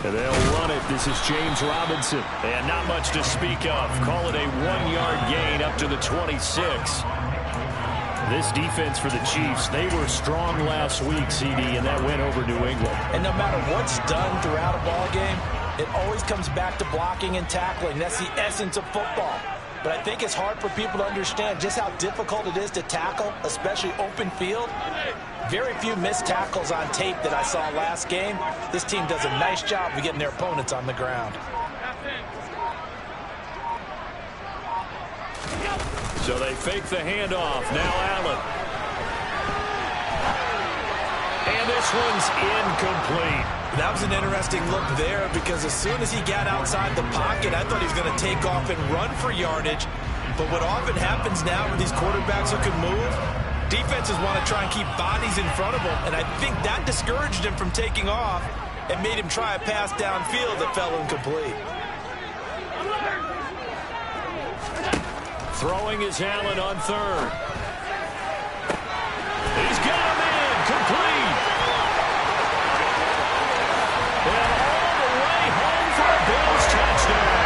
And they'll run it. This is James Robinson. And not much to speak of. Call it a 1-yard gain up to the 26. This defense for the Chiefs, they were strong last week, CD, and that went over New England. And no matter what's done throughout a ball game, it always comes back to blocking and tackling. That's the essence of football. But I think it's hard for people to understand just how difficult it is to tackle, especially open field. Very few missed tackles on tape that I saw last game. This team does a nice job of getting their opponents on the ground. So they fake the handoff. Now Allen. And this one's incomplete. That was an interesting look there because as soon as he got outside the pocket, I thought he was going to take off and run for yardage. But what often happens now with these quarterbacks who can move, defenses want to try and keep bodies in front of them, and I think that discouraged him from taking off and made him try a pass downfield that fell incomplete. Throwing is Allen on third. He's got him in. Complete. And all the way home for a Bills touchdown.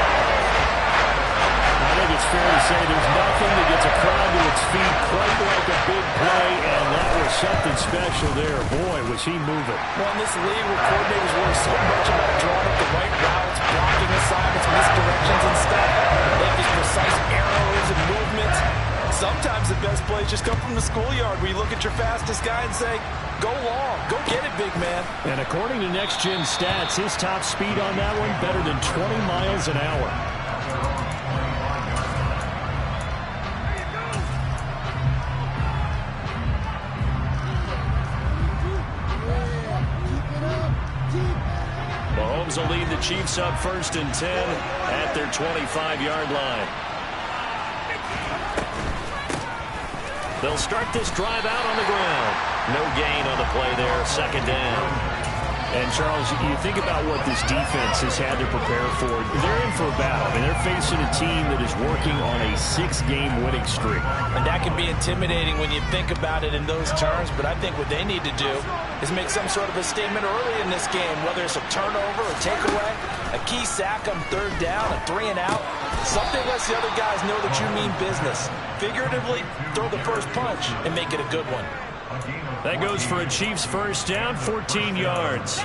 I think it's fair to say there's nothing that gets a crowd to its feet quite like a big play, and that was something special there. Boy, was he moving. Well, in this league where coordinators worry so much about drawing up the right routes, blocking assignments, misdirections and stuff, they have these precise arrows and movements. Sometimes the best plays just come from the schoolyard where you look at your fastest guy and say, go long, go get it, big man. And according to Next Gen Stats, his top speed on that one better than 20 miles an hour. Mahomes will lead the Chiefs up 1st and 10 at their 25-yard line. They'll start this drive out on the ground. No gain on the play there, 2nd down. And, Charles, you think about what this defense has had to prepare for. They're in for a battle. I mean, they're facing a team that is working on a 6-game winning streak. And that can be intimidating when you think about it in those terms, but I think what they need to do is make some sort of a statement early in this game, whether it's a turnover, a takeaway, a key sack on 3rd down, a 3 and out. Something lets the other guys know that you mean business. Figuratively, throw the first punch and make it a good one. That goes for a Chiefs 1st down, 14 yards.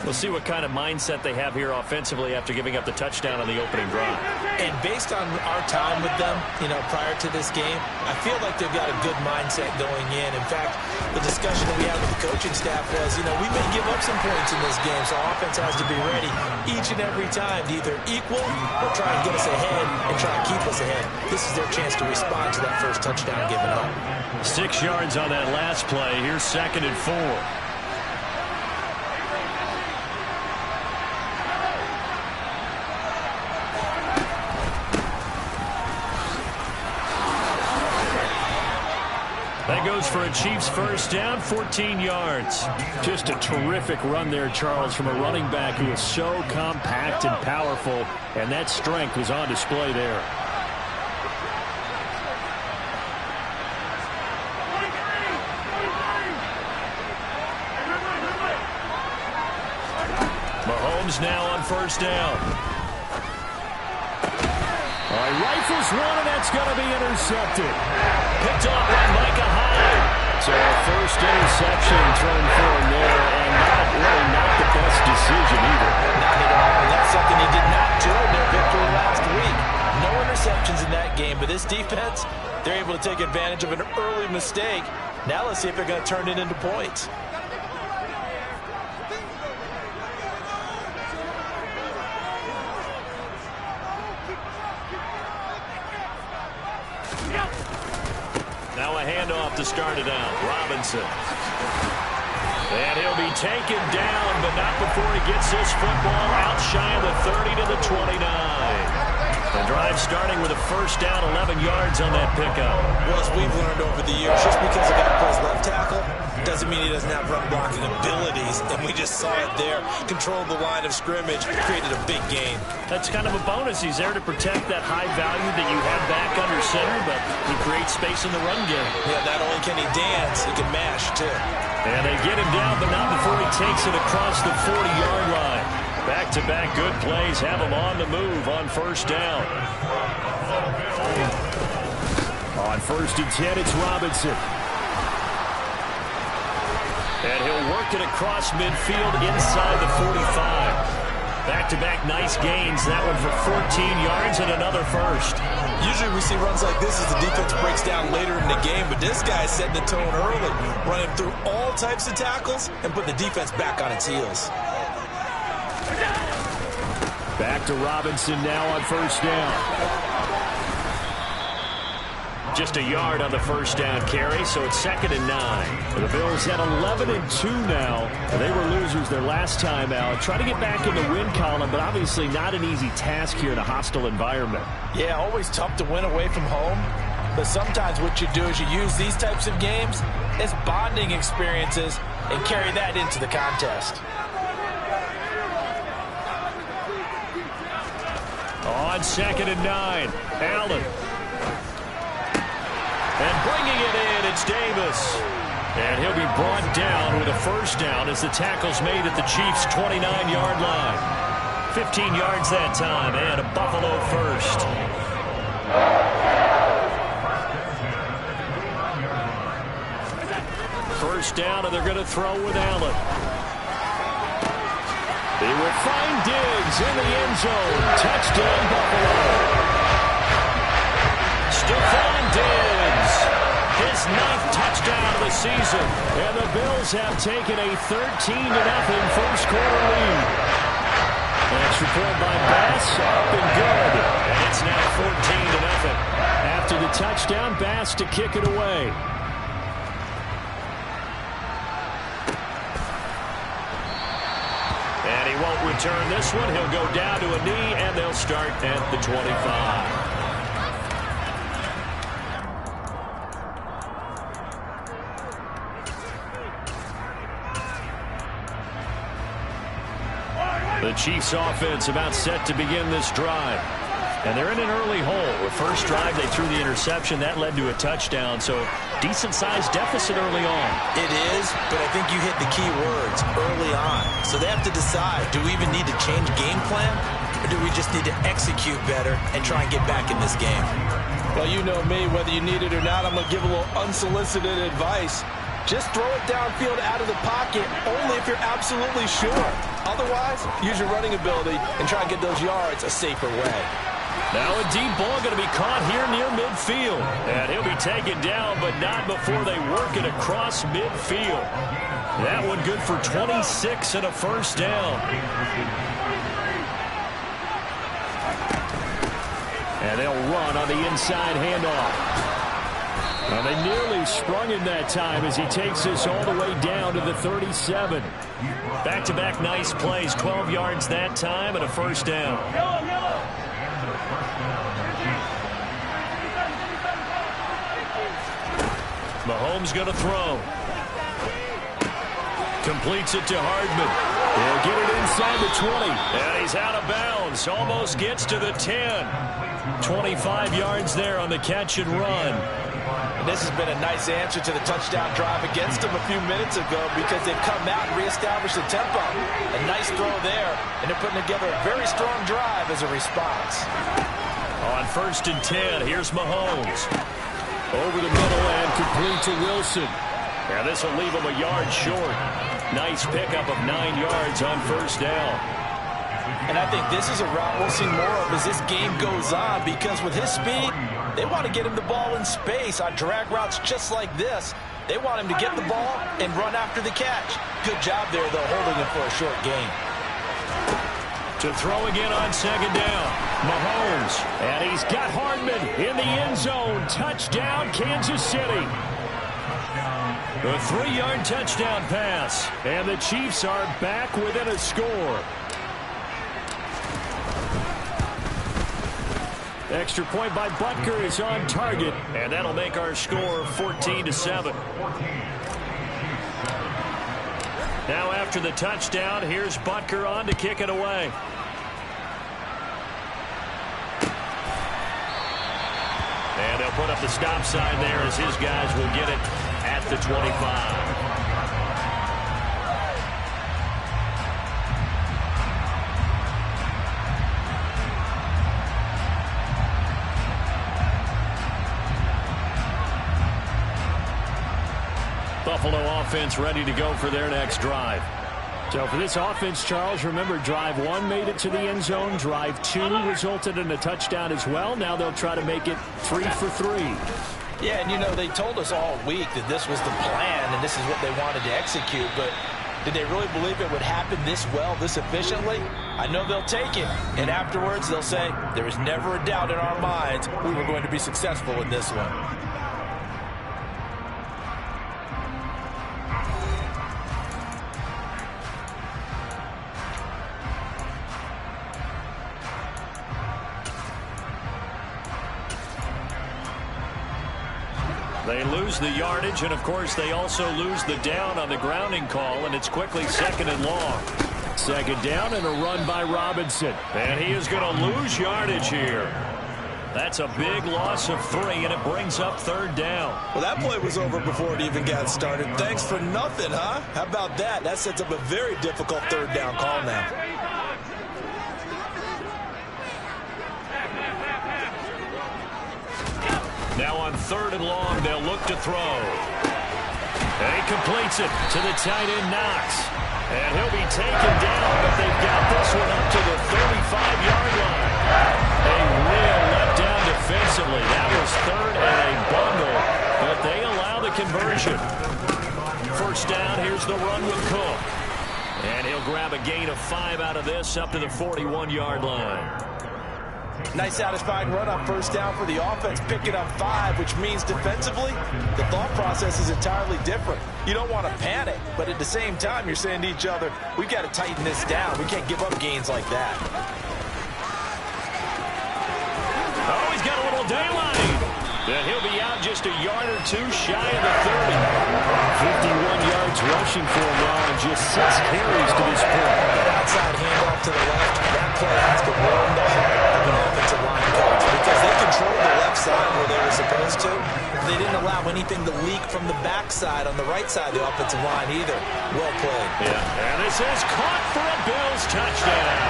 We'll see what kind of mindset they have here offensively after giving up the touchdown on the opening drive. And based on our time with them, prior to this game, I feel like they've got a good mindset going in. In fact, the discussion that we had with the coaching staff was, we may give up some points in this game, so offense has to be ready each and every time to either equal or try and get us ahead and try and keep us ahead. This is their chance to respond to that first touchdown given up. 6 yards on that last play. Here's 2nd and 4. That goes for a Chiefs 1st down, 14 yards. Just a terrific run there, Charles, from a running back who is so compact and powerful, and that strength was on display there. Mahomes now on 1st down. All right, rifles one, and that's going to be intercepted. Picked off by Micah Hyde. So a first interception thrown for him there, and not the best decision either. Not at all, and that's something he did not do in their victory last week. No interceptions in that game, but this defense, they're able to take advantage of an early mistake. Now let's see if they're going to turn it into points. Now a handoff to start it out. Robinson. And he'll be taken down, but not before he gets this football out shy of the 30 to the 29. The drive starting with a 1st down, 11 yards on that pickup. Well, as we've learned over the years, just because a guy plays left tackle doesn't mean he doesn't have run blocking abilities, and we just saw it there. Controlled the line of scrimmage, created a big gain. That's kind of a bonus. He's there to protect that high value that you have back under center, but he creates space in the run game. Yeah, not only can he dance, he can mash, too. And they get him down, but not before he takes it across the 40-yard line. Back-to-back good plays have him on the move on first down. On 1st and 10, it's Robinson. And he'll work it across midfield inside the 45. Back-to-back nice gains. That one for 14 yards and another first. Usually we see runs like this as the defense breaks down later in the game, but this guy's setting the tone early, running through all types of tackles and putting the defense back on its heels. Back to Robinson now on first down. Just a yard on the first down carry, so it's 2nd and 9. The Bills at 11-2 now. They were losers their last time out. Try to get back in the win column, but obviously not an easy task here in a hostile environment. Yeah, always tough to win away from home. But sometimes what you do is you use these types of games as bonding experiences and carry that into the contest. On 2nd and 9, Allen. And bringing it in, it's Davis. And he'll be brought down with a first down as the tackle's made at the Chiefs' 29-yard line. 15 yards that time, and a Buffalo first. First down, and they're going to throw with Allen. They will find Diggs in the end zone. Touchdown, Buffalo. Stephon Diggs, his 9th touchdown of the season. And the Bills have taken a 13-0 first quarter lead. Extra point by Bass, up and good. And it's now 14-0. After the touchdown, Bass to kick it away. And he won't return this one. He'll go down to a knee, and they'll start at the 25. The Chiefs offense about set to begin this drive. And they're in an early hole. The first drive, they threw the interception. That led to a touchdown. So decent-sized deficit early on. It is, but I think you hit the key words, early on. So they have to decide, do we even need to change game plan? Or do we just need to execute better and try and get back in this game? Well, you know me, whether you need it or not, I'm going to give a little unsolicited advice. Just throw it downfield out of the pocket only if you're absolutely sure. Otherwise, use your running ability and try and get those yards a safer way. Now a deep ball going to be caught here near midfield. And he'll be taken down, but not before they work it across midfield. That one good for 26 and a first down. And they'll run on the inside handoff. And they nearly sprung him that time as he takes this all the way down to the 37. Back-to-back nice plays, 12 yards that time and a first down. Mahomes going to throw. Completes it to Hardman. He'll get it inside the 20. And he's out of bounds. Almost gets to the 10. 25 yards there on the catch and run. And this has been a nice answer to the touchdown drive against them a few minutes ago because they've come out and reestablished the tempo. A nice throw there, and they're putting together a very strong drive as a response. On 1st and 10, here's Mahomes. Over the middle and complete to Wilson. And this will leave him a yard short. Nice pickup of 9 yards on first down. And I think this is a route we'll see more of as this game goes on because with his speed, they want to get him the ball in space on drag routes just like this. They want him to get the ball and run after the catch. Good job there, though, holding him for a short gain. To throw again on 2nd down. Mahomes. And he's got Hardman in the end zone. Touchdown, Kansas City. A 3-yard touchdown pass. And the Chiefs are back within a score. Extra point by Butker is on target, and that'll make our score 14-7. Now after the touchdown, here's Butker on to kick it away. And they'll put up the stop sign there as his guys will get it at the 25. Buffalo offense ready to go for their next drive. So for this offense, Charles, remember drive 1 made it to the end zone. Drive 2 resulted in a touchdown as well. Now they'll try to make it 3 for 3. Yeah, and you know, they told us all week that this was the plan and this is what they wanted to execute, but did they really believe it would happen this well, this efficiently? I know they'll take it, and afterwards they'll say, there was never a doubt in our minds we were going to be successful in this one. They lose the yardage, and of course they also lose the down on the grounding call, and it's quickly 2nd and long. 2nd down and a run by Robinson. And he is going to lose yardage here. That's a big loss of 3, and it brings up 3rd down. Well, that play was over before it even got started. Thanks for nothing, huh? How about that? That sets up a very difficult 3rd down call now. Now on 3rd and long, they'll look to throw. And he completes it to the tight end, Knox. And he'll be taken down, but they've got this one up to the 35-yard line. A real letdown defensively. That was 3rd and a bundle, but they allow the conversion. 1st down, here's the run with Cook. And he'll grab a gain of 5 out of this up to the 41-yard line. Nice satisfying run on 1st down for the offense, picking up 5, which means defensively, the thought process is entirely different. You don't want to panic, but at the same time, you're saying to each other, we've got to tighten this down. We can't give up gains like that. Oh, he's got a little daylight. And he'll be out just a yard or 2 shy of the 30. 51 yards rushing for him now and just 6 carries to this point. Outside handoff to the left. That play has to warm the heart of an offensive line coach because they controlled the left side where they were supposed to. They didn't allow anything to leak from the backside on the right side of the offensive line either. Well played. Yeah, and this is caught for a Bills touchdown.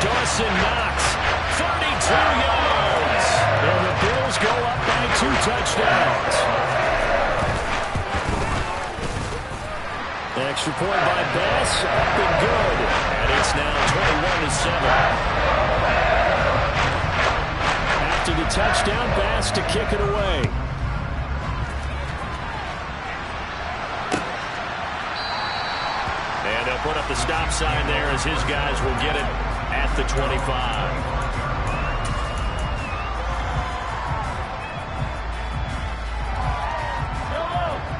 Dawson Knox, 32 yards. And the Bills go up by 2 touchdowns. Extra point by Bass, up and good. And it's now 21-7. After the touchdown, Bass to kick it away. And they'll put up the stop sign there as his guys will get it at the 25.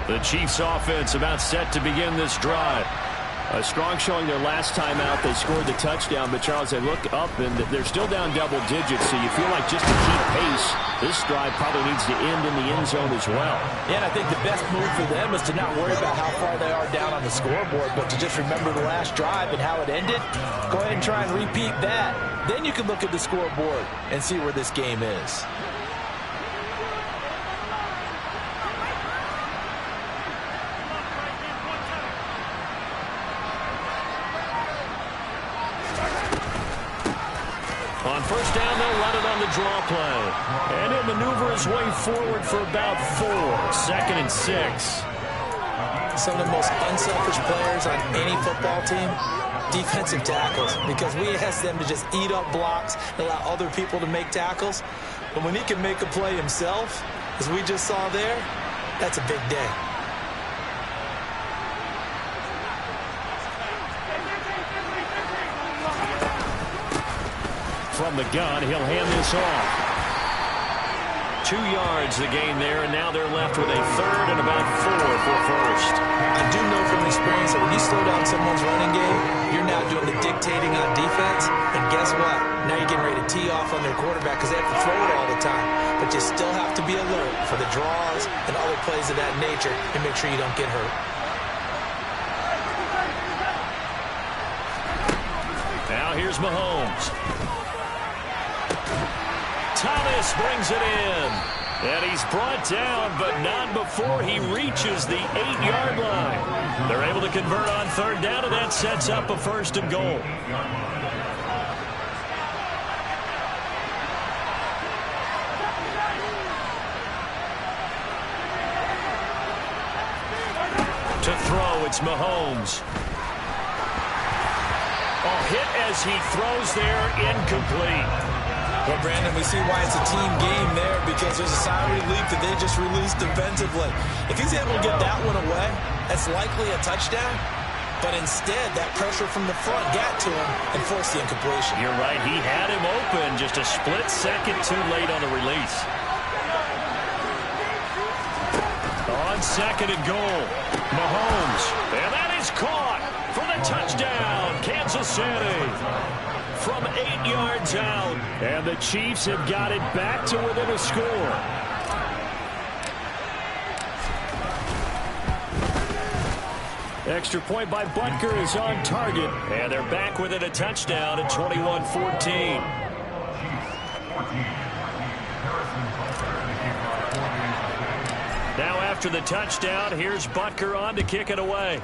The Chiefs offense about set to begin this drive. A strong showing their last time out. They scored the touchdown, but Charles, they look up and they're still down double digits, so you feel like just to keep pace, this drive probably needs to end in the end zone as well. Yeah, and I think the best move for them is to not worry about how far they are down on the scoreboard, but to just remember the last drive and how it ended. Go ahead and try and repeat that. Then you can look at the scoreboard and see where this game is. On 1st down, they'll run it on the draw play. And he'll maneuver his way forward for about 4. 2nd and 6. Some of the most unselfish players on any football team, defensive tackles, because we ask them to just eat up blocks and allow other people to make tackles. But when he can make a play himself, as we just saw there, that's a big day. From the gun, he'll hand this off. 2 yards the gain there, and now they're left with a 3rd and about 4 for 1st. I do know from experience that when you slow down someone's running game, you're now doing the dictating on defense, and guess what? Now you're getting ready to tee off on their quarterback because they have to throw it all the time. But you still have to be alert for the draws and other plays of that nature and make sure you don't get hurt. Now here's Mahomes. Thomas brings it in. And he's brought down, but not before he reaches the 8-yard line. They're able to convert on 3rd down, and that sets up a 1st and goal. To throw, it's Mahomes. Hit as he throws there, incomplete. Well, Brandon, we see why it's a team game there, because there's a sigh of relief that they just released defensively. If he's able to get that one away, that's likely a touchdown. But instead, that pressure from the front got to him and forced the incompletion. You're right. He had him open, just a split second too late on the release. On second and goal, Mahomes. And that is caught for the touchdown, Kansas City. From 8 yards out. And the Chiefs have got it back to within a score. Extra point by Butker is on target. And they're back within a touchdown at 21-14. Now after the touchdown, here's Butker on to kick it away.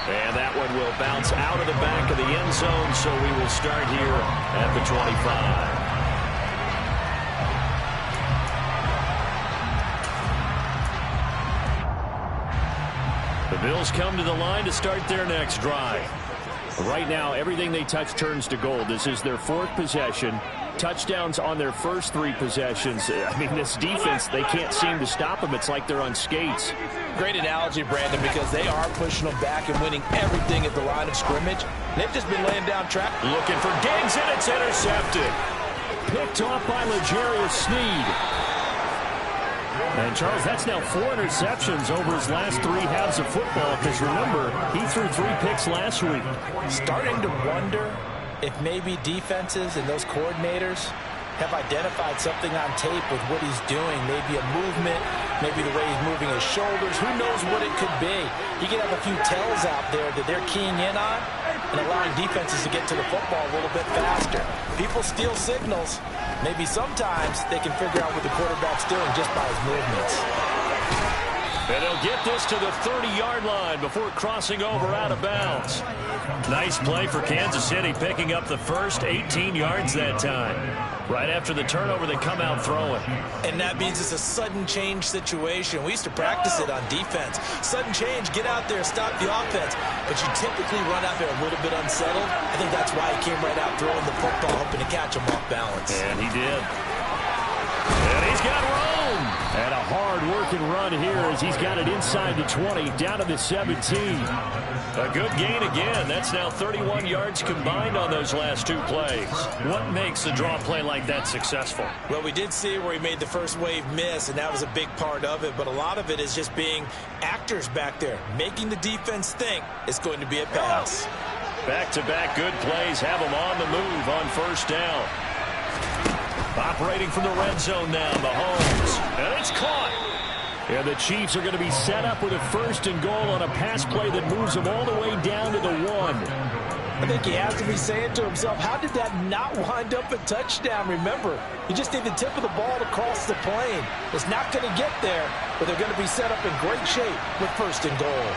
And that one will bounce out of the back of the end zone, so we will start here at the 25. The Bills come to the line to start their next drive. Right now, everything they touch turns to gold. This is their 4th possession. Touchdowns on their first 3 possessions. I mean, this defense, they can't seem to stop them. It's like they're on skates. Great analogy, Brandon, because they are pushing them back and winning everything at the line of scrimmage. They've just been laying down track. Looking for Diggs, and it's intercepted. Picked off by L'Jarius Sneed. And, Charles, that's now 4 interceptions over his last 3 halves of football, because, remember, he threw 3 picks last week. Starting to wonder if maybe defenses and those coordinators have identified something on tape with what he's doing. Maybe a movement, maybe the way he's moving his shoulders. Who knows what it could be? He could have a few tells out there that they're keying in on and allowing defenses to get to the football a little bit faster. People steal signals. Maybe sometimes they can figure out what the quarterback's doing just by his movements. And they'll get this to the 30-yard line before crossing over out of bounds. Nice play for Kansas City, picking up the first 18 yards that time. Right after the turnover, they come out throwing. And that means it's a sudden change situation. We used to practice it on defense. Sudden change, get out there, stop the offense. But you typically run out there a little bit unsettled. I think that's why he came right out throwing the football, hoping to catch him off balance. And he did. And he's got room. And a hard-working run here as he's got it inside the 20, down to the 17. A good gain again. That's now 31 yards combined on those last 2 plays. What makes a draw play like that successful? Well, we did see where he made the first wave miss, and that was a big part of it. But a lot of it is just being actors back there, making the defense think it's going to be a pass. Back-to-back good plays have them on the move on first down. Operating from the red zone now, Mahomes. And it's caught. And the Chiefs are going to be set up with a 1st and goal on a pass play that moves them all the way down to the 1. I think he has to be saying to himself, how did that not wind up a touchdown? Remember, you just need the tip of the ball to cross the plane. It's not going to get there, but they're going to be set up in great shape with 1st and goal.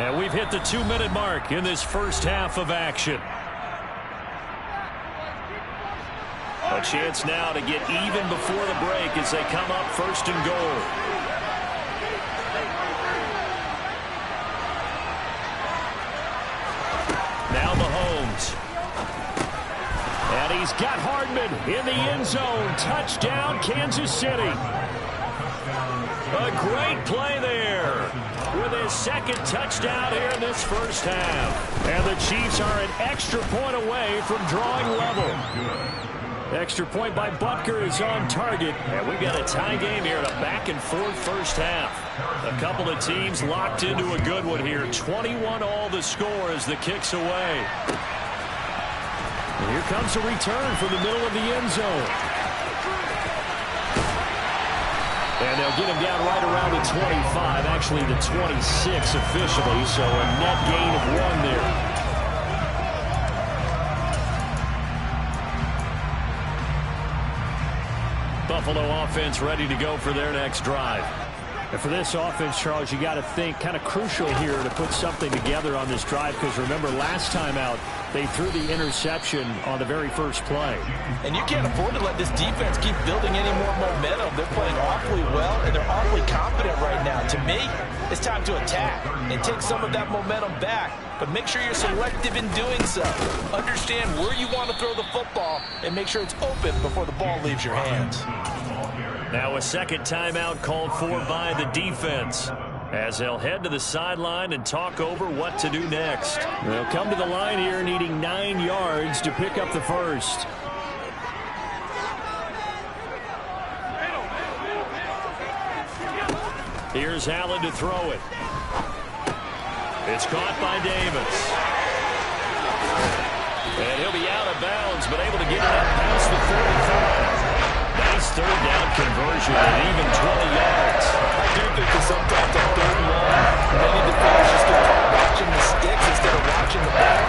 And we've hit the 2-minute mark in this first half of action. A chance now to get even before the break as they come up 1st and goal. Now Mahomes. And he's got Hardman in the end zone. Touchdown, Kansas City. A great play there with his 2nd touchdown here in this first half. And the Chiefs are an extra point away from drawing level. Extra point by Butker is on target. And we've got a tie game here in a back-and-forth first half. A couple of teams locked into a good one here. 21-all the score as the kick's away. And here comes a return from the middle of the end zone. And they'll get him down right around the 25, actually the 26 officially, so a net gain of 1 there. Buffalo offense ready to go for their next drive. And for this offense, Charles, you got to think kind of crucial here to put something together on this drive, because remember last time out they threw the interception on the very first play. And you can't afford to let this defense keep building any more momentum. They're playing awfully well, and they're awfully confident right now. To me, it's time to attack and take some of that momentum back, but make sure you're selective in doing so. Understand where you want to throw the football and make sure it's open before the ball leaves your hands. Now a second timeout called for by the defense, as they'll head to the sideline and talk over what to do next. They'll come to the line here needing 9 yards to pick up the first. Here's Allen to throw it. It's caught by Davis. And he'll be out of bounds, but able to get it up past the 35. Nice third down conversion and even 20 yards. I do think that sometimes on third and long, many defenders just get caught watching the sticks instead of watching the ball.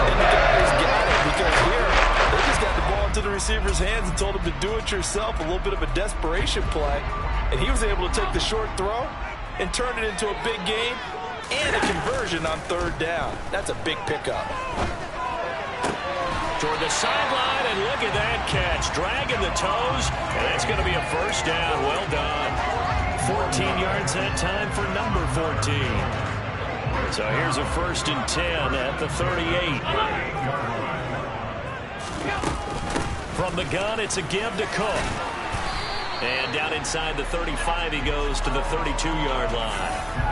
And the guys got it, because here, they just got the ball into the receiver's hands and told him to do it yourself, a little bit of a desperation play. And he was able to take the short throw and turn it into a big gain and a conversion on third down. That's a big pickup. Toward the sideline, and look at that catch. Dragging the toes, and that's going to be a first down. Well done. 14 yards that time for number 14. So here's a 1st and 10 at the 38. From the gun, it's a give to Cook. And down inside the 35, he goes to the 32-yard line.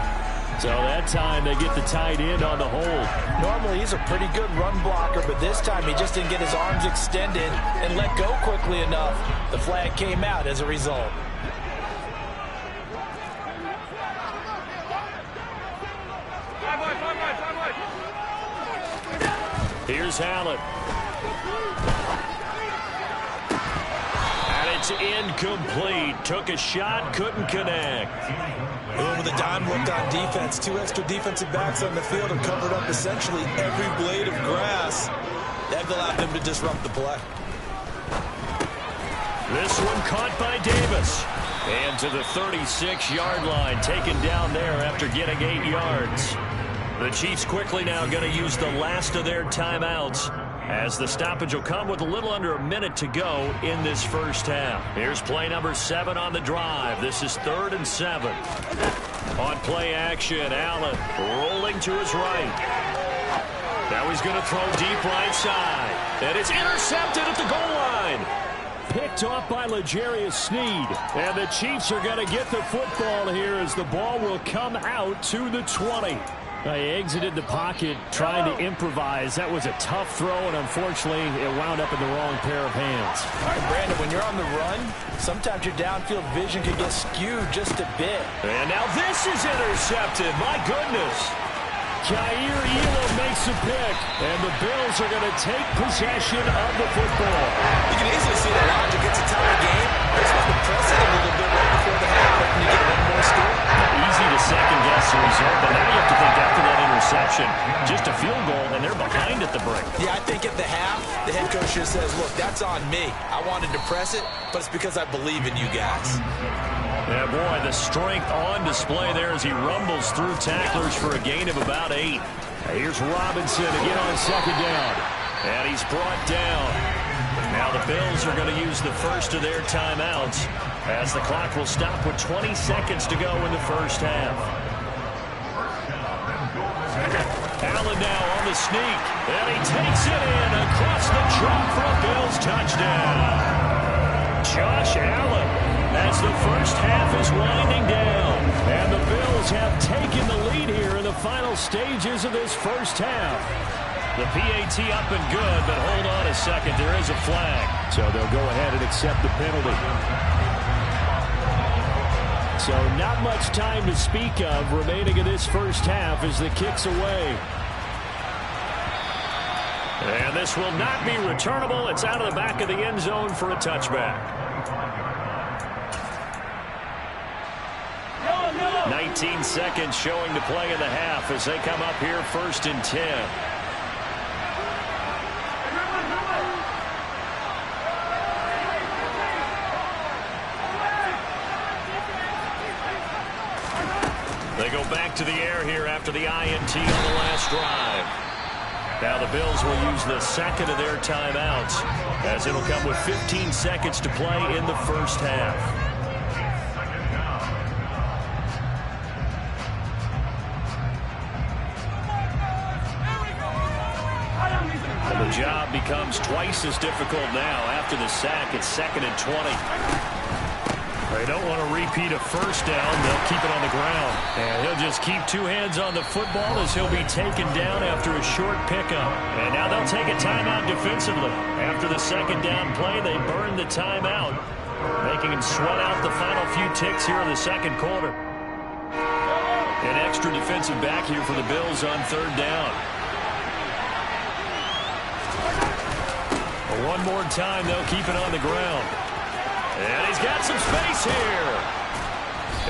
So that time they get the tight end on the hold. Normally he's a pretty good run blocker, but this time he just didn't get his arms extended and let go quickly enough. The flag came out as a result. Here's Allen. And it's incomplete. Took a shot, couldn't connect. With a dime look on defense, 2 extra defensive backs on the field have covered up essentially every blade of grass. That allowed them to disrupt the play. This one caught by Davis. And to the 36-yard line, taken down there after getting 8 yards. The Chiefs quickly now going to use the last of their timeouts, as the stoppage will come with a little under a minute to go in this first half. Here's play number 7 on the drive. This is 3rd and 7. On play action, Allen rolling to his right. Now he's going to throw deep right side. And it's intercepted at the goal line. Picked off by L'Jarius Sneed. And the Chiefs are going to get the football here as the ball will come out to the 20. He exited the pocket trying to improvise. That was a tough throw, and unfortunately, it wound up in the wrong pair of hands. And Brandon, when you're on the run, sometimes your downfield vision can get skewed just a bit. And now this is intercepted. My goodness. Kaiir Elam makes a pick, and the Bills are going to take possession of the football. You can easily see the logic. It's a tie game. They're supposed to press it a little bit right before the half, hoping to get one more score. Easy to second-guess the result, but now you have to think after that interception, just a field goal, and they're behind at the break. Yeah, I think at the half, the head coach just says, look, that's on me. I wanted to press it, but it's because I believe in you guys. Yeah, boy, the strength on display there as he rumbles through tacklers for a gain of about 8. Here's Robinson again on second down. And he's brought down. Now the Bills are going to use the first of their timeouts as the clock will stop with 20 seconds to go in the first half. Allen now on the sneak. And he takes it in across the chalk for a Bills touchdown. Josh Allen, as the first half is winding down. And the Bills have taken the lead here in the final stages of this first half. The PAT up and good, but hold on a second. There is a flag. So they'll go ahead and accept the penalty. So not much time to speak of remaining in this first half as the kick's away. And this will not be returnable. It's out of the back of the end zone for a touchback. 19 seconds showing to play in the half as they come up here 1st and 10. go back to the air here after the INT on the last drive. Now the Bills will use the second of their timeouts, as it'll come with 15 seconds to play in the first half. The job becomes twice as difficult now after the sack. It's 2nd and 20. They don't want to repeat a first down. They'll keep it on the ground. And he'll just keep two hands on the football as he'll be taken down after a short pickup. And now they'll take a timeout defensively. After the second down play, they burn the timeout, making him sweat out the final few ticks here in the second quarter. An extra defensive back here for the Bills on 3rd down. One more time, they'll keep it on the ground. And he's got some space here.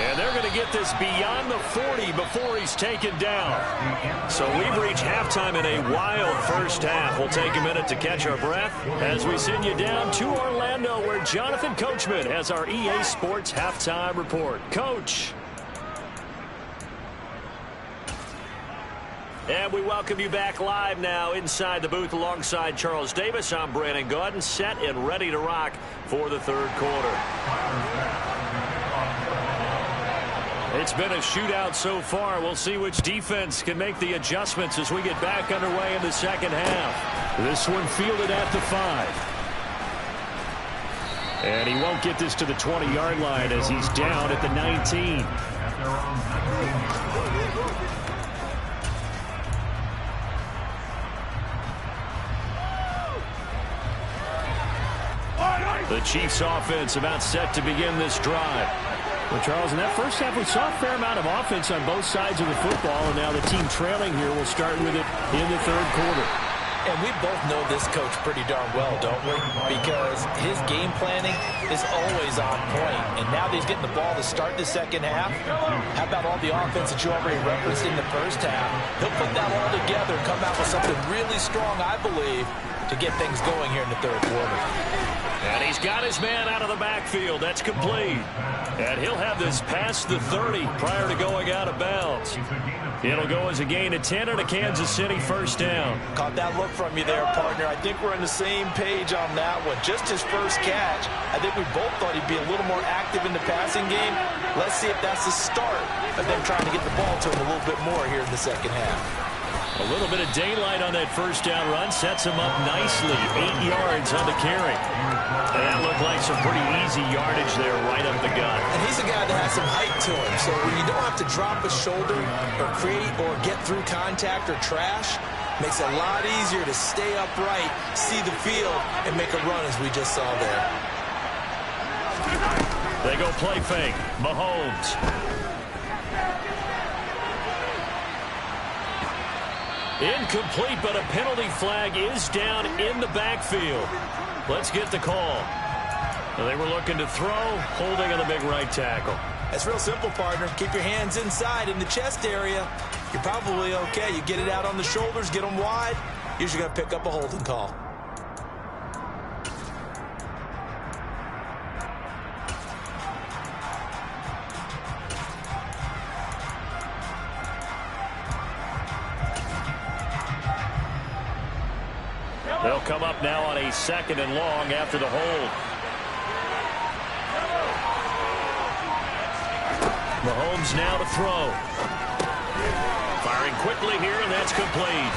And they're going to get this beyond the 40 before he's taken down. So we've reached halftime in a wild first half. We'll take a minute to catch our breath as we send you down to Orlando, where Jonathan Coachman has our EA Sports Halftime Report. Coach. And we welcome you back live now inside the booth alongside Charles Davis. I'm Brandon Gaudin, set and ready to rock for the third quarter. It's been a shootout so far. We'll see which defense can make the adjustments as we get back underway in the second half. This one fielded at the 5. And he won't get this to the 20-yard line as he's down at the 19. The Chiefs offense about set to begin this drive. Well, Charles, in that first half, we saw a fair amount of offense on both sides of the football, and now the team trailing here will start with it in the third quarter. And we both know this coach pretty darn well, don't we? Because his game planning is always on point. And now that he's getting the ball to start the second half, how about all the offense that you already referenced in the first half? He'll put that all together and come out with something really strong, I believe, to get things going here in the third quarter. And he's got his man out of the backfield. That's complete. And he'll have this past the 30 prior to going out of bounds. It'll go as a gain of 10 and a Kansas City first down. Caught that look from you there, partner. I think we're on the same page on that one. Just his first catch. I think we both thought he'd be a little more active in the passing game. Let's see if that's the start of them trying to get the ball to him a little bit more here in the second half. A little bit of daylight on that first down run sets him up nicely. 8 yards on the carry. And that looked like some pretty easy yardage there right up the gut. And he's a guy that has some height to him. So when you don't have to drop a shoulder or create or get through contact or trash, makes it a lot easier to stay upright, see the field, and make a run as we just saw there. They go play fake. Mahomes. Incomplete, but a penalty flag is down in the backfield. Let's get the call. They were looking to throw, holding on the big right tackle. That's real simple, partner. Keep your hands inside in the chest area. You're probably okay. You get it out on the shoulders, get them wide. Usually going to pick up a holding call. They'll come up now on a 2nd and long after the hold. Mahomes now to throw. Firing quickly here, and that's complete.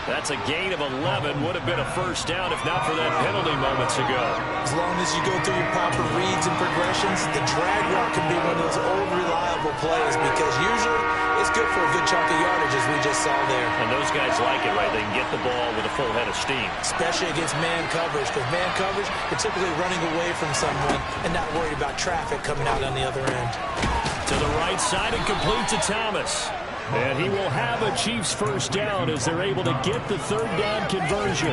That's a gain of 11. Would have been a first down if not for that penalty moments ago. As long as you go through your proper reads and progressions, the drag route can be one of those old reliable plays because usually it's good for a good chunk of yardage as we just saw there. And those guys like it, right? They can get the ball with a full head of steam. Especially against man coverage, because man coverage, you're typically running away from someone and not worried about traffic coming out on the other end. To the right side and complete to Thomas. And he will have a Chiefs first down as they're able to get the third down conversion.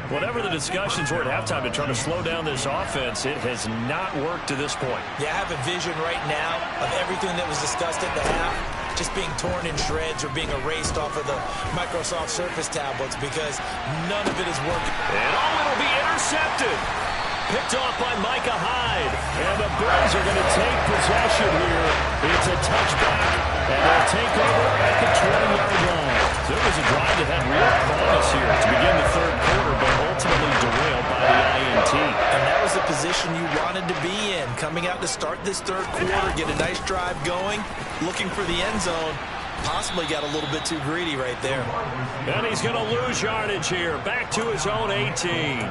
Whatever the discussions were at halftime to try to slow down this offense, it has not worked to this point. Yeah, I have a vision right now of everything that was discussed at the half just being torn in shreds or being erased off of the Microsoft Surface tablets because none of it is working. And it'll be intercepted. Picked off by Micah Hyde. And the Bills are going to take possession here. It's a touchback, and they'll take over at the 20-yard line. So it was a drive that had real promise here to begin the third quarter, but ultimately derailed by the INT. And that was the position you wanted to be in. Coming out to start this third quarter, get a nice drive going, looking for the end zone. Possibly got a little bit too greedy right there. And he's going to lose yardage here. Back to his own 18.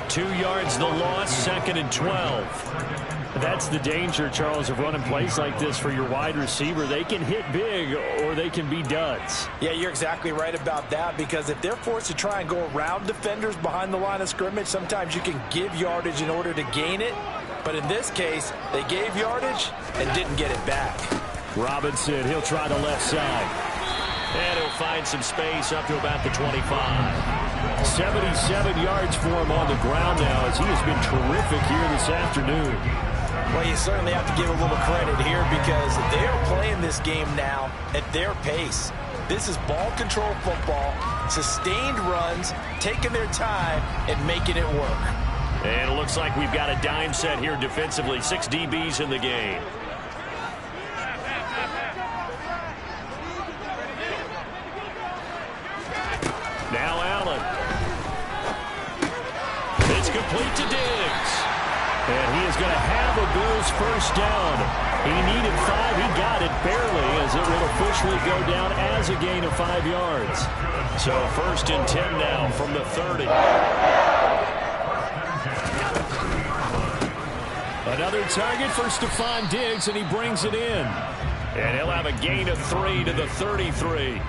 2 yards the loss, 2nd and 12. That's the danger, Charles, of running plays like this for your wide receiver. They can hit big or they can be duds. Yeah, you're exactly right about that, because if they're forced to try and go around defenders behind the line of scrimmage, sometimes you can give yardage in order to gain it. But in this case, they gave yardage and didn't get it back. Robinson, he'll try the left side. And he'll find some space up to about the 25. 77 yards for him on the ground now, as he has been terrific here this afternoon. Well, you certainly have to give a little credit here, because they are playing this game now at their pace. This is ball control football, sustained runs, taking their time and making it work. And it looks like we've got a dime set here defensively. 6 DBs in the game. Now Allen. It's complete to Diggs. And he is going to have a Bills first down. He needed 5. He got it barely, as it will officially go down as a gain of 5 yards. So 1st and 10 now from the 30. Another target for Stephon Diggs, and he brings it in. And he'll have a gain of 3 to the 33.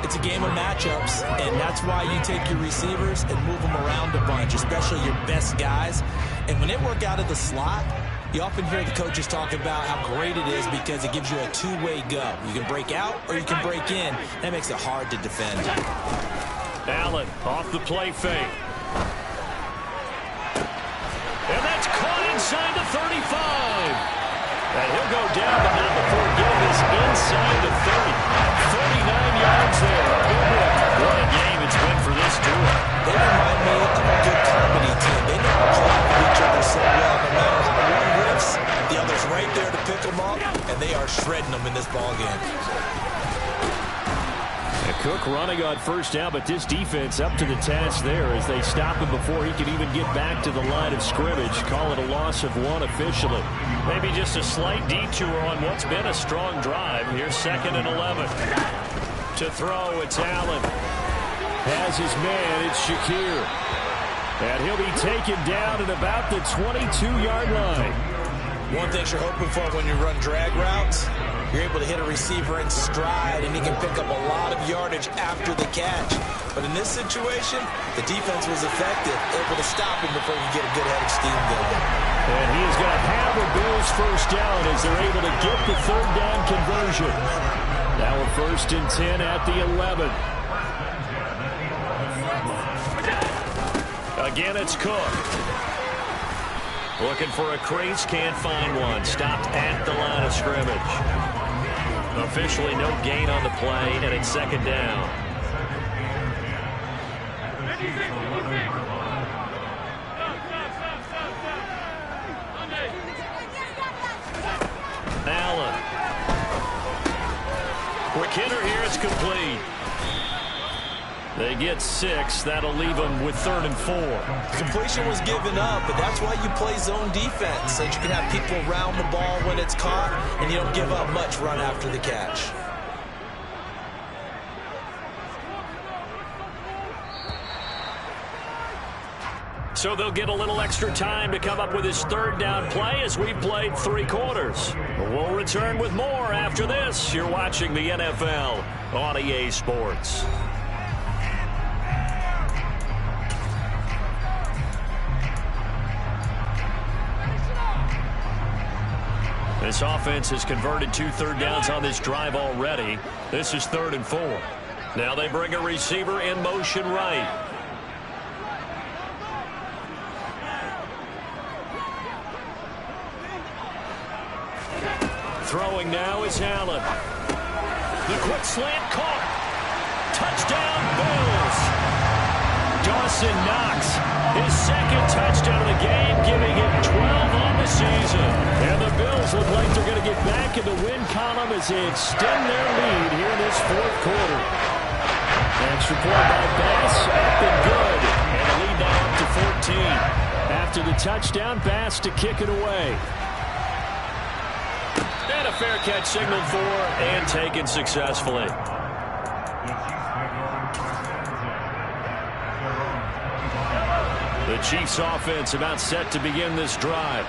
It's a game of matchups, and that's why you take your receivers and move them around a bunch, especially your best guys. And when they work out of the slot, you often hear the coaches talk about how great it is because it gives you a two-way go. You can break out or you can break in. That makes it hard to defend. Allen off the play fake. And that's caught inside the 35. And he'll go down, but not before getting this inside the 30. 39 yards there. What a game it's been for this duo. They remind me of a good comedy team. They know how to play with each other so well. No matter how one rips, the other's right there to pick them up, and they are shredding them in this ballgame. Cook running on first down, but this defense up to the task there as they stop him before he can even get back to the line of scrimmage. Call it a loss of 1 officially. Maybe just a slight detour on what's been a strong drive. Here's 2nd and 11. To throw, it's Allen. Has his man, it's Shakir. And he'll be taken down at about the 22-yard line. One thing you're hoping for when you run drag routes, you're able to hit a receiver in stride, and he can pick up a lot of yardage after the catch. But in this situation, the defense was effective, able to stop him before you get a good head of steam going. And he is going to have a Bills first down as they're able to get the 3rd down conversion. Now a 1st and 10 at the 11. Again, it's Cook. Looking for a crease, can't find one. Stopped at the line of scrimmage. Officially no gain on the play, and it's 2nd down. Allen. Quick hitter here, it's complete. They get 6. That'll leave them with 3rd and 4. Completion was given up, but that's why you play zone defense, so that you can have people around the ball when it's caught, and you don't give up much run after the catch. So they'll get a little extra time to come up with his 3rd down play as we've played 3 quarters. We'll return with more after this. You're watching the NFL on EA Sports. This offense has converted 2 3rd downs on this drive already. This is 3rd and 4. Now they bring a receiver in motion right. Throwing now is Allen. The quick slant caught. Touchdown, Bills. Dawson Knox, his second touchdown of the game, giving him 12 on the season. And the Bills look like they're going to get back in the win column as they extend their lead here in this fourth quarter. Extra point by Bass, up and good. And the lead now up to 14. After the touchdown, Bass to kick it away. And a fair catch signaled for and taken successfully. The Chiefs offense about set to begin this drive.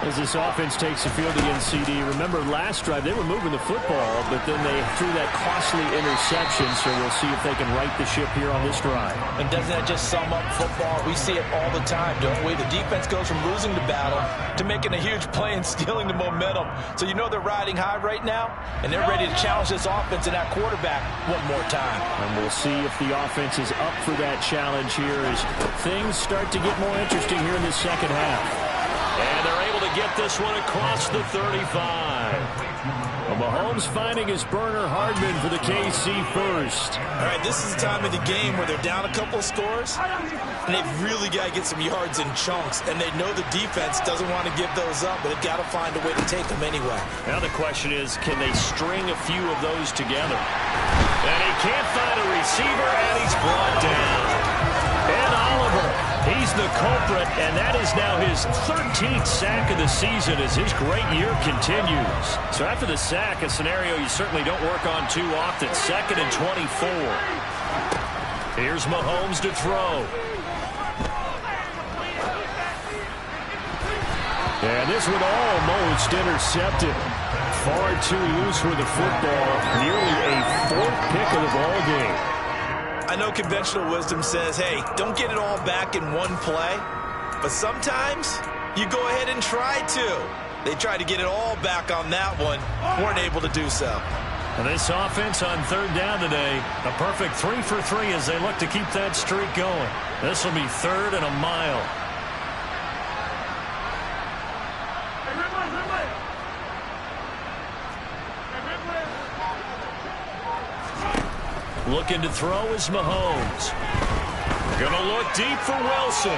As this offense takes the field against CD, remember last drive they were moving the football, but then they threw that costly interception, so we'll see if they can right the ship here on this drive. And doesn't that just sum up football? We see it all the time, don't we? The defense goes from losing the battle to making a huge play and stealing the momentum. So you know they're riding high right now, and they're ready to challenge this offense and that quarterback one more time. And we'll see if the offense is up for that challenge here as things start to get more interesting here in the second half. And they're able to get this one across the 35. Well, Mahomes finding his burner Hardman for the KC first. All right, this is the time of the game where they're down a couple of scores, and they've really got to get some yards in chunks, and they know the defense doesn't want to give those up, but they've got to find a way to take them anyway. Now the question is, can they string a few of those together? And he can't find a receiver, and he's brought down. And Oliver, he's the culprit, and that is now his 13th sack of the season as his great year continues. So after the sack, a scenario you certainly don't work on too often. 2nd and 24. Here's Mahomes to throw. And this one almost intercepted. Far too loose with the football. Nearly a 4th pick of the ball game. I know conventional wisdom says, hey, don't get it all back in one play. But sometimes you go ahead and try to. They tried to get it all back on that one. Weren't able to do so. And this offense on 3rd down today, a perfect 3 for 3 as they look to keep that streak going. This will be 3rd and a mile. Looking to throw is Mahomes. Gonna look deep for Wilson.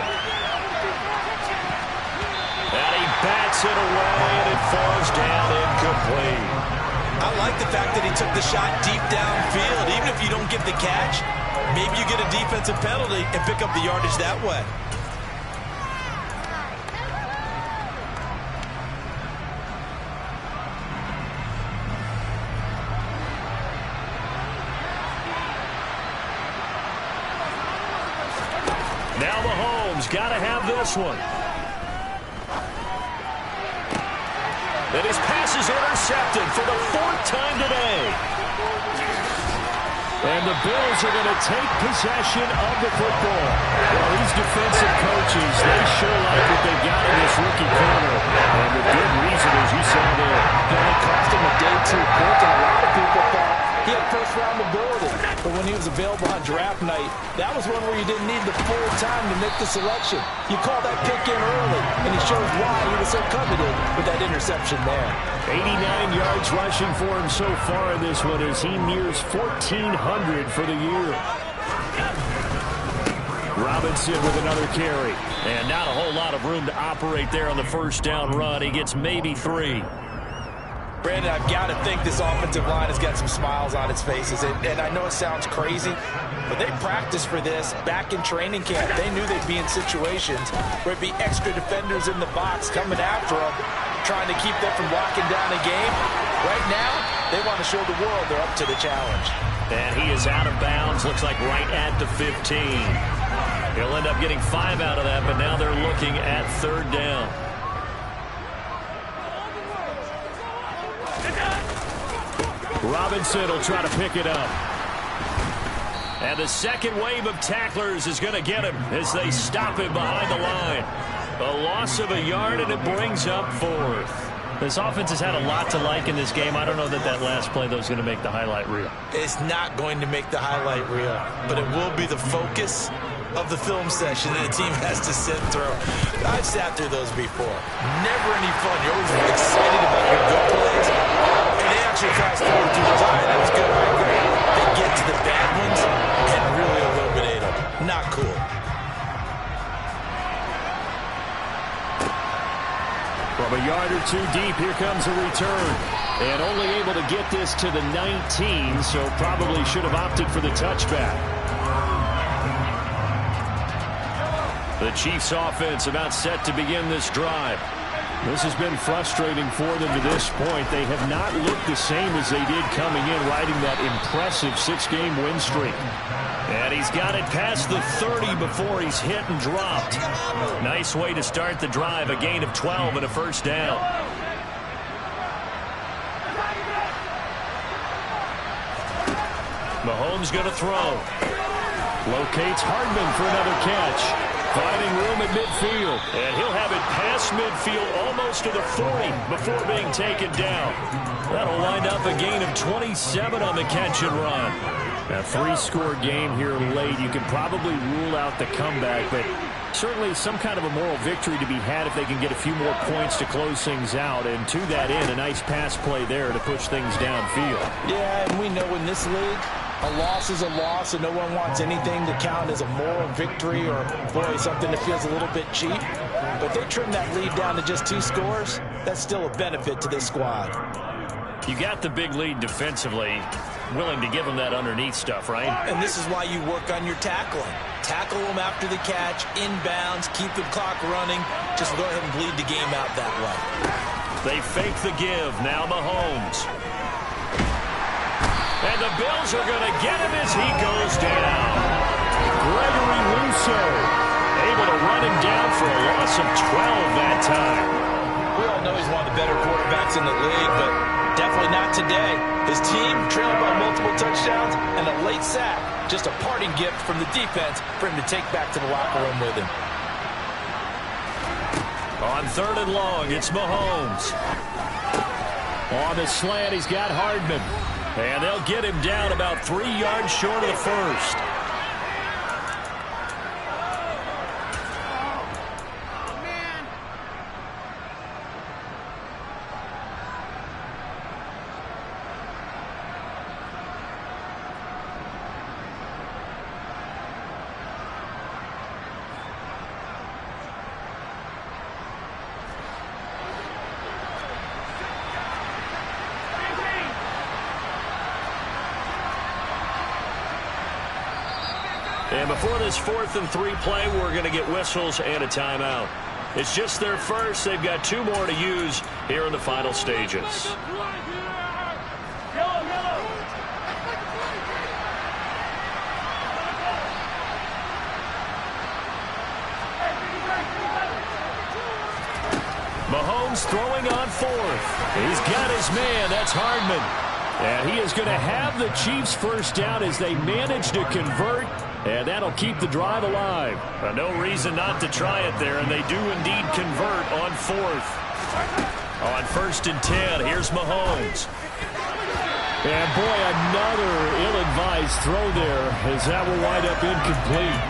And he bats it away, and it falls down incomplete. I like the fact that he took the shot deep downfield. Even if you don't get the catch, maybe you get a defensive penalty and pick up the yardage that way. Now Mahomes got to have this one. And his pass is intercepted for the 4th time today. And the Bills are going to take possession of the football. Well, these defensive coaches, they sure like what they've got in this rookie corner. And with good reason, as you saw there. It cost him a day 2 pick, and a lot of people thought he had first-round ability. But when he was available on draft night, that was one where you didn't need the full time to make the selection. You call that pick in early, and he shows why he was so coveted with that interception there. 89 yards rushing for him so far in this one as he nears 1,400 for the year. Robinson with another carry. And not a whole lot of room to operate there on the first down run. He gets maybe 3. Brandon, I've got to think this offensive line has got some smiles on its faces. And I know it sounds crazy, but they practiced for this back in training camp. They knew they'd be in situations where it'd be extra defenders in the box coming after them, trying to keep them from locking down a game. Right now, they want to show the world they're up to the challenge. And he is out of bounds, looks like right at the 15. He'll end up getting 5 out of that, but now they're looking at 3rd down. Robinson will try to pick it up. And the second wave of tacklers is going to get him as they stop him behind the line. A loss of a yard, and it brings up 4th. This offense has had a lot to like in this game. I don't know that that last play, though, is going to make the highlight reel. It's not going to make the highlight reel, but it will be the focus of the film session that a team has to sit through. I've sat through those before. Never any fun. You're always excited about your good plays. And they actually fast forward to the time. That was good, right? Great. They get to the bad ones and really illuminate them. Not not cool. From a yard or two deep, here comes a return. And only able to get this to the 19, so probably should have opted for the touchback. The Chiefs offense about set to begin this drive. This has been frustrating for them to this point. They have not looked the same as they did coming in, riding that impressive 6-game win streak. And he's got it past the 30 before he's hit and dropped. Nice way to start the drive, a gain of 12 and a first down. Mahomes going to throw. Locates Hardman for another catch. Finding room at midfield. And he'll have it past midfield almost to the 40 before being taken down. That'll wind up a gain of 27 on the catch and run. A 3-score game here late. You can probably rule out the comeback, but certainly some kind of a moral victory to be had if they can get a few more points to close things out. And to that end, a nice pass play there to push things downfield. Yeah, and we know in this league, a loss is a loss, and no one wants anything to count as a moral victory or, boy, something that feels a little bit cheap. But they trim that lead down to just 2 scores. That's still a benefit to this squad. You got the big lead defensively, willing to give them that underneath stuff, right? And this is why you work on your tackling. Tackle them after the catch, inbounds, keep the clock running. Just go ahead and bleed the game out that way. They fake the give. Now Mahomes. And the Bills are going to get him as he goes down. Gregory Rousseau able to run him down for a loss of 12 that time. We all know he's one of the better quarterbacks in the league, but definitely not today. His team trailed by multiple touchdowns and a late sack. Just a parting gift from the defense for him to take back to the locker room with him. On 3rd and long, it's Mahomes. On the slant, he's got Hardman. And they'll get him down about 3 yards short of the first. And before this 4th and 3 play, we're going to get whistles and a timeout. It's just their first. They've got 2 more to use here in the final stages. Mahomes throwing on 4th. He's got his man. That's Hardman. And he is going to have the Chiefs first down as they manage to convert. And that'll keep the drive alive. No reason not to try it there, and they do indeed convert on 4th. On 1st and 10, here's Mahomes. And boy, another ill-advised throw there, as that will wind up incomplete.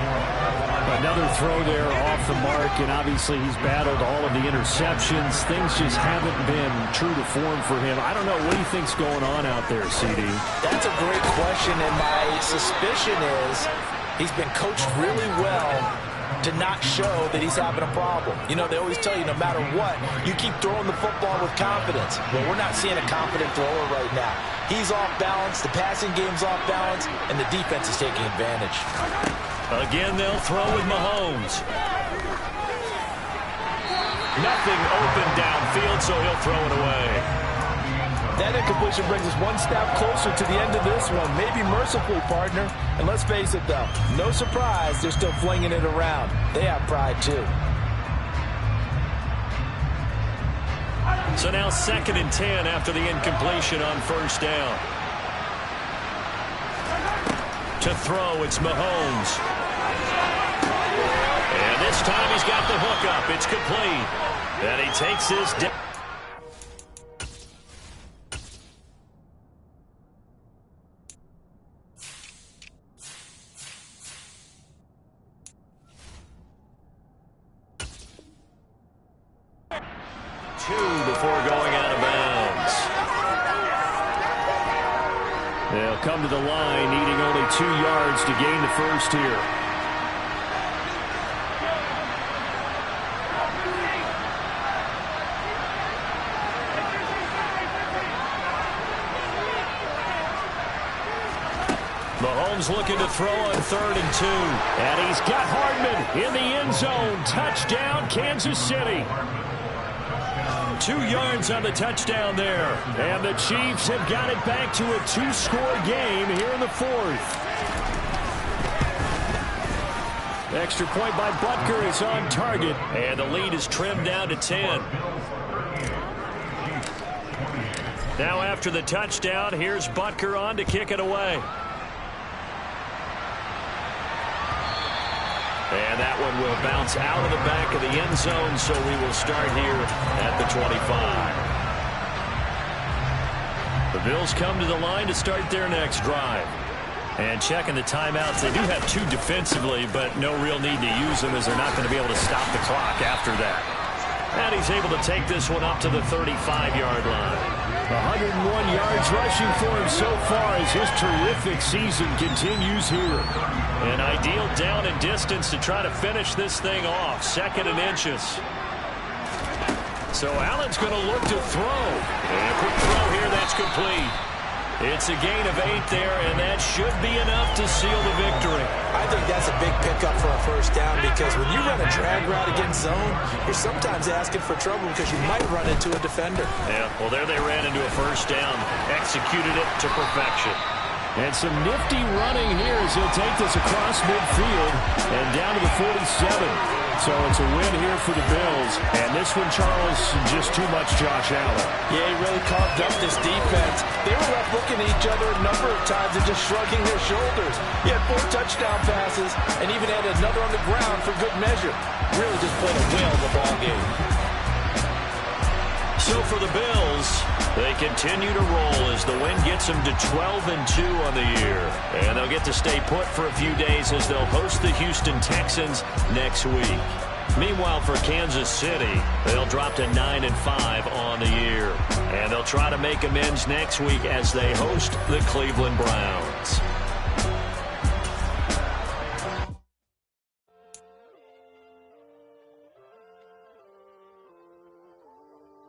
Another throw there off the mark, and obviously he's battled all of the interceptions. Things just haven't been true to form for him. I don't know, what do you think's going on out there, CD? That's a great question, and my suspicion is he's been coached really well to not show that he's having a problem. You know, they always tell you no matter what, you keep throwing the football with confidence. Well, we're not seeing a confident thrower right now. He's off balance, the passing game's off balance, and the defense is taking advantage. Again, they'll throw with Mahomes. Nothing open downfield, so he'll throw it away. That incompletion brings us one step closer to the end of this one. Maybe mercifully, partner. And let's face it, though, no surprise, they're still flinging it around. They have pride, too. So now 2nd and 10 after the incompletion on 1st down. To throw, it's Mahomes. And this time he's got the hook up. It's complete. And he takes this down. Before going out of bounds. They'll come to the line, needing only 2 yards to gain the first here. Mahomes looking to throw on 3rd and 2. And he's got Hardman in the end zone. Touchdown, Kansas City. 2 yards on the touchdown there. And the Chiefs have got it back to a 2-score game here in the 4th. Extra point by Butker is on target. And the lead is trimmed down to 10. Now after the touchdown, here's Butker on to kick it away. And that one will bounce out of the back of the end zone, so we will start here at the 25. The Bills come to the line to start their next drive. And checking the timeouts, they do have 2 defensively, but no real need to use them as they're not going to be able to stop the clock after that. And he's able to take this one up to the 35-yard line. 101 yards rushing for him so far as his terrific season continues here. An ideal down and distance to try to finish this thing off. 2nd and inches. So Allen's going to look to throw. And a quick throw here, that's complete. It's a gain of 8 there, and that should be enough to seal the victory. I think that's a big pickup for a first down because when you run a drag route against zone, you're sometimes asking for trouble because you might run into a defender. Yeah, well, there they ran into a first down. Executed it to perfection. And some nifty running here as he'll take this across midfield and down to the 47. So it's a win here for the Bills. And this one, Charles, just too much Josh Allen. Yeah, he really carved up this defense. They were left looking at each other a number of times and just shrugging their shoulders. He had 4 touchdown passes and even had another on the ground for good measure. Really just played a whale of a ball game. So for the Bills, they continue to roll as the win gets them to 12-2 on the year. And they'll get to stay put for a few days as they'll host the Houston Texans next week. Meanwhile, for Kansas City, they'll drop to 9-5 on the year. And they'll try to make amends next week as they host the Cleveland Browns.